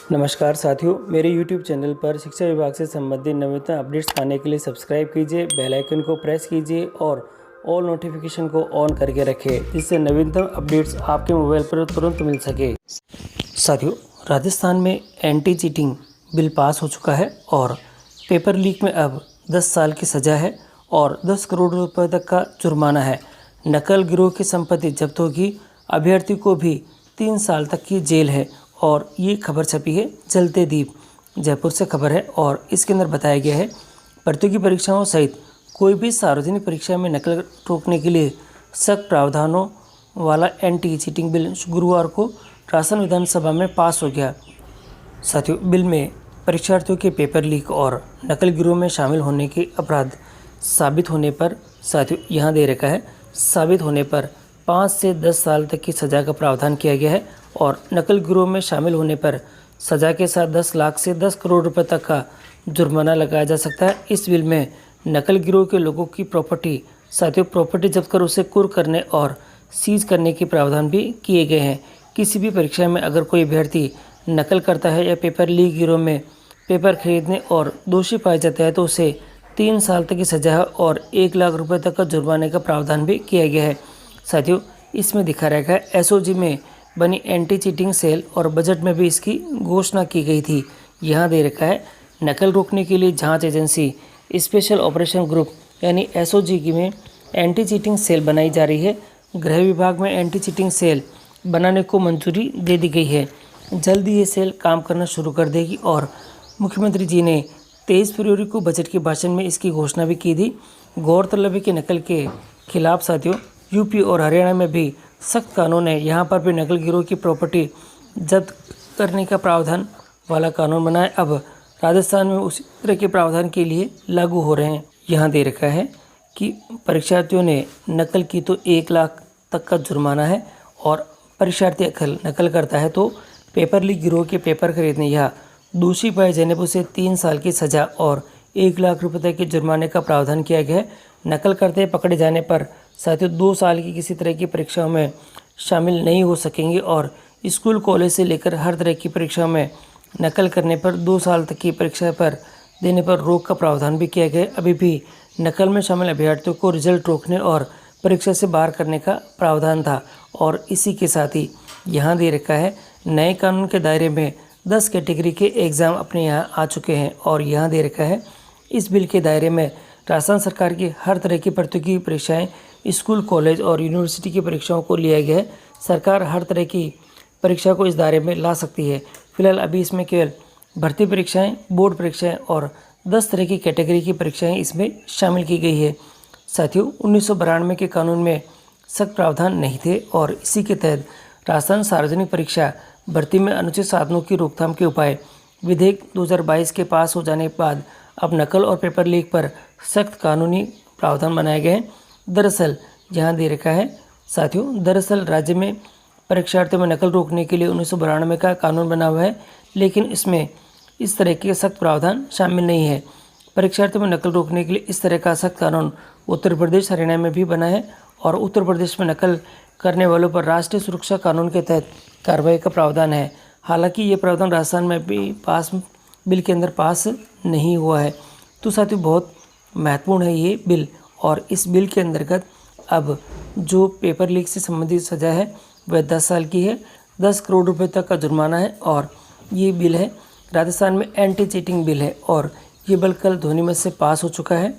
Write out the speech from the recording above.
नमस्कार साथियों, मेरे YouTube चैनल पर शिक्षा विभाग से संबंधित नवीनतम अपडेट्स पाने के लिए सब्सक्राइब कीजिए, बेल आइकन को प्रेस कीजिए और ऑल नोटिफिकेशन को ऑन करके रखें, जिससे नवीनतम अपडेट्स आपके मोबाइल पर तुरंत मिल सके। साथियों, राजस्थान में एंटी चीटिंग बिल पास हो चुका है और पेपर लीक में अब 10 साल की सज़ा है और 10 करोड़ रुपये तक का जुर्माना है। नकल गिरोह की संपत्ति जब्त होगी, अभ्यर्थी को भी 3 साल तक की जेल है। और ये खबर छपी है जलते दीप जयपुर से खबर है और इसके अंदर बताया गया है प्रतियोगी परीक्षाओं सहित कोई भी सार्वजनिक परीक्षा में नकल रोकने के लिए सख्त प्रावधानों वाला एंटी चीटिंग बिल गुरुवार को राजस्थान विधानसभा में पास हो गया। साथियों, बिल में परीक्षार्थियों के पेपर लीक और नकल गिरोह में शामिल होने के अपराध साबित होने पर यहाँ दे रखा है साबित होने पर 5 से 10 साल तक की सज़ा का प्रावधान किया गया है और नकल गिरोह में शामिल होने पर सज़ा के साथ 10 लाख से 10 करोड़ रुपए तक का जुर्माना लगाया जा सकता है। इस बिल में नकल गिरोह के लोगों की प्रॉपर्टी जब्त कर उसे कुर्क करने और सीज करने के प्रावधान भी किए गए हैं। किसी भी परीक्षा में अगर कोई अभ्यर्थी नकल करता है या पेपर लीक गिरोह में पेपर खरीदने और दोषी पाया जाता है तो उसे 3 साल तक की सज़ा और 1 लाख रुपए तक का जुर्माने का प्रावधान भी किया गया है। साथियों, इसमें दिखा रखा है एसओजी में बनी एंटी चीटिंग सेल और बजट में भी इसकी घोषणा की गई थी। यहाँ दे रखा है नकल रोकने के लिए जांच एजेंसी स्पेशल ऑपरेशन ग्रुप यानी एसओजी में एंटी चीटिंग सेल बनाई जा रही है। गृह विभाग में एंटी चीटिंग सेल बनाने को मंजूरी दे दी गई है। जल्द ही ये सेल काम करना शुरू कर देगी और मुख्यमंत्री जी ने 23 फरवरी को बजट के भाषण में इसकी घोषणा भी की थी। गौरतलब है कि नकल के खिलाफ साथियों यूपी और हरियाणा में भी सख्त कानून है। यहाँ पर भी नकल गिरोह की प्रॉपर्टी जब्त करने का प्रावधान वाला कानून बना है। अब राजस्थान में उसी तरह के प्रावधान के लिए लागू हो रहे हैं। यहाँ दे रखा है कि परीक्षार्थियों ने नकल की तो 1 लाख तक का जुर्माना है और परीक्षार्थी नकल करता है तो पेपर लीक गिरोह के पेपर खरीदने या दोषी पाए जाने पर उसे 3 साल की सज़ा और 1 लाख रुपये तक के जुर्माने का प्रावधान किया गया है। नकल करते पकड़े जाने पर साथियों 2 साल की किसी तरह की परीक्षाओं में शामिल नहीं हो सकेंगे और स्कूल कॉलेज से लेकर हर तरह की परीक्षाओं में नकल करने पर 2 साल तक की परीक्षा पर देने पर रोक का प्रावधान भी किया गया। अभी भी नकल में शामिल अभ्यर्थियों को रिजल्ट रोकने और परीक्षा से बाहर करने का प्रावधान था और इसी के साथ ही यहाँ दे रखा है नए कानून के दायरे में 10 कैटेगरी के एग्ज़ाम अपने यहाँ आ चुके हैं और यहाँ दे रखा है इस बिल के दायरे में राजस्थान सरकार की हर तरह की प्रतियोगी परीक्षाएं स्कूल कॉलेज और यूनिवर्सिटी की परीक्षाओं को लिया गया है। सरकार हर तरह की परीक्षा को इस दायरे में ला सकती है। फिलहाल अभी इसमें केवल भर्ती परीक्षाएं, बोर्ड परीक्षाएं और 10 तरह की कैटेगरी की परीक्षाएं इसमें शामिल की गई है। साथियों, 1992 के कानून में सख्त प्रावधान नहीं थे और इसी के तहत राजस्थान सार्वजनिक परीक्षा भर्ती में अनुचित साधनों की रोकथाम के उपाय विधेयक 2022 के पास हो जाने के बाद अब नकल और पेपर लीक पर सख्त कानूनी प्रावधान बनाए गए हैं। दरअसल यहाँ दे रखा है साथियों, राज्य में परीक्षार्थियों में नकल रोकने के लिए 1992 का कानून बना हुआ है, लेकिन इसमें इस तरह के सख्त प्रावधान शामिल नहीं है। परीक्षार्थियों में नकल रोकने के लिए इस तरह का सख्त कानून उत्तर प्रदेश, हरियाणा में भी बना है और उत्तर प्रदेश में नकल करने वालों पर राष्ट्रीय सुरक्षा कानून के तहत कार्रवाई का प्रावधान है। हालांकि ये प्रावधान राजस्थान में भी बिल के अंदर पास नहीं हुआ है। तो साथियों, बहुत महत्वपूर्ण है ये बिल और इस बिल के अंतर्गत अब जो पेपर लीक से संबंधित सज़ा है वह 10 साल की है, 10 करोड़ रुपए तक का जुर्माना है और ये बिल है राजस्थान में एंटी चीटिंग बिल है और ये बिल कल ध्वनिमत से पास हो चुका है।